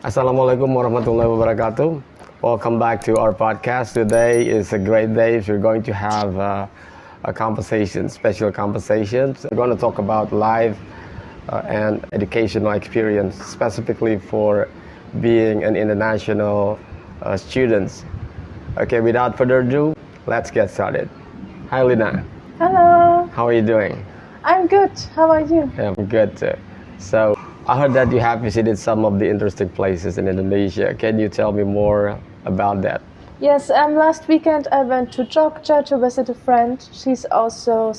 Assalamualaikum warahmatullahi wabarakatuh. Welcome back to our podcast. Today is a great day. We're going to have a conversation, special conversations. We're going to talk about life and educational experience, specifically for being an international student. Okay, without further ado, let's get started. Hi, Lina. Hello, How are you doing? I'm good. How are you? I'm good too. So, I heard that you have visited some of the interesting places in Indonesia. Can you tell me more about that? Yes, last weekend I went to Jogja to visit a friend. She's also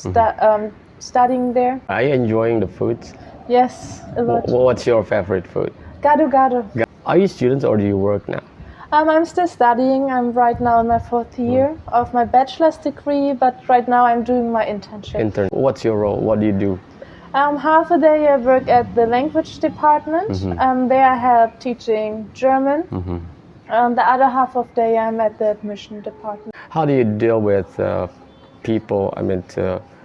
studying there. Are you enjoying the food? Yes, a lot. What's your favorite food? Gado gado. Are you students or do you work now? I'm still studying. I'm right now in my fourth year of my bachelor's degree, but right now I'm doing my internship. What's your role? What do you do? Half a day I work at the language department. There I help teaching German. The other half of the day I'm at the admission department. How do you deal with people,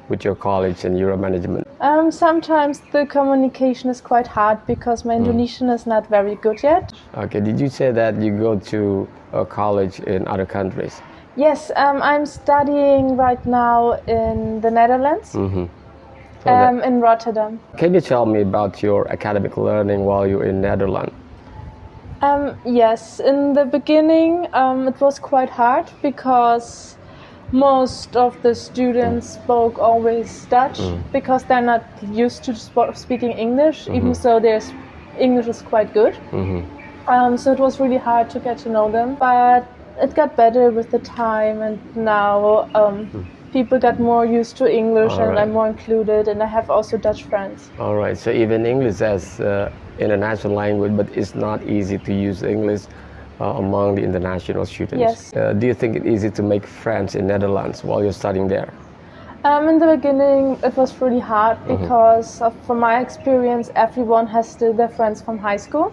with your college and your management? Sometimes the communication is quite hard because my Indonesian is not very good yet. Okay, did you say that you go to a college in other countries? Yes, I'm studying right now in the Netherlands, in Rotterdam. Can you tell me about your academic learning while you're in Netherlands? Yes, in the beginning it was quite hard because most of the students spoke always Dutch because they're not used to speaking English, even though their English is quite good. So it was really hard to get to know them, but it got better with the time, and now people got more used to English. All and right. I'm more included, and I have also Dutch friends. All right, so even English as international language, but it's not easy to use English among the international students. Yes. Do you think it's easy to make friends in Netherlands while you're studying there? In the beginning, it was really hard because, from my experience, everyone has still their friends from high school,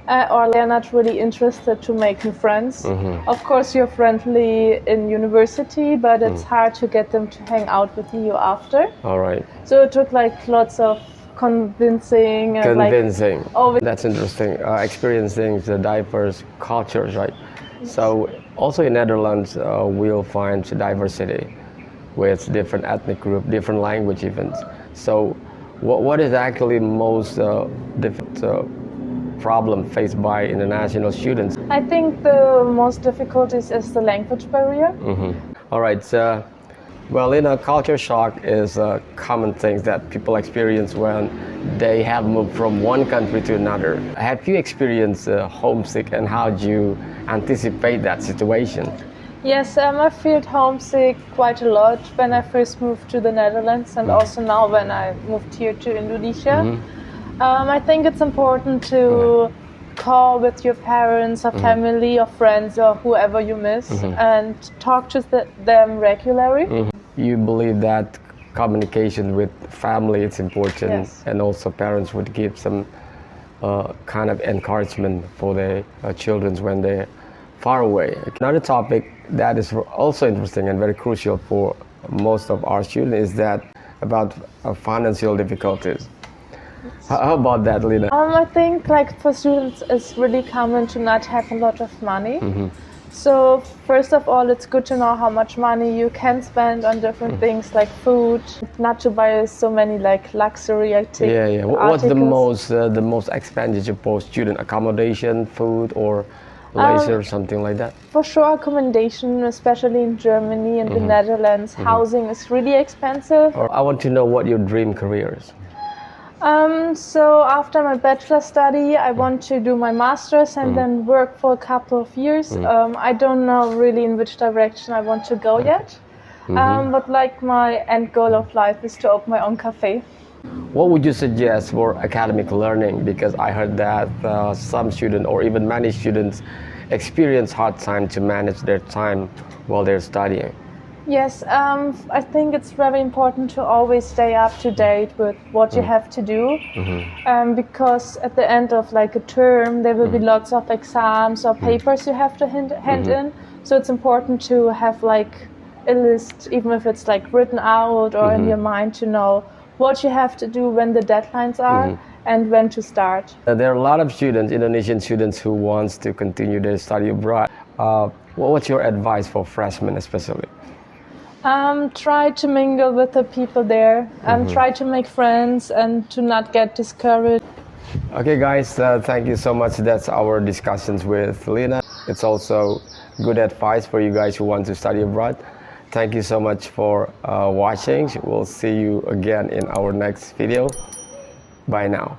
or they're not really interested to make new friends. Of course, you're friendly in university, but it's hard to get them to hang out with you after. All right. So it took lots of convincing. Convincing. Always. That's interesting. Experiencing the diverse cultures, right? So also in Netherlands, we'll find diversity with different ethnic groups, different language even. So what is actually most difficult problem faced by international students? I think the most difficulties is the language barrier. All right. Well, culture shock is a common thing that people experience when they have moved from one country to another. Have you experienced homesick, and how do you anticipate that situation? Yes, I felt homesick quite a lot when I first moved to the Netherlands, and also now when I moved here to Indonesia. I think it's important to call with your parents or family or friends or whoever you miss and talk to them regularly. You believe that communication with family is important, Yes. and also parents would give some kind of encouragement for their children when they're far away. Another topic that is also interesting and very crucial for most of our students is that about financial difficulties. How about that, Lina? I think for students it's really common to not have a lot of money. So first of all, it's good to know how much money you can spend on different things like food, not to buy so many luxury articles. Yeah. What's the most expenditure for student accommodation, food, or leisure, something like that? For sure, accommodation, especially in Germany and the Netherlands, housing is really expensive. I want to know what your dream career is. So after my bachelor study, I want to do my master's and then work for a couple of years. I don't know really in which direction I want to go yet. But my end goal of life is to open my own cafe. What would you suggest for academic learning? Because I heard that some students or even many students experience hard time to manage their time while they're studying. Yes, I think it's very important to always stay up to date with what you have to do, because at the end of a term there will be lots of exams or papers you have to hand in. So it's important to have a list, even if it's written out or in your mind, to know what you have to do when the deadlines are, and when to start. There are a lot of students, Indonesian students, who wants to continue their study abroad. What's your advice for freshmen especially? Try to mingle with the people there, try to make friends and to not get discouraged. Okay guys, thank you so much. That's our discussions with Lina. It's also good advice for you guys who want to study abroad. Thank you so much for watching. We'll see you again in our next video. Bye now.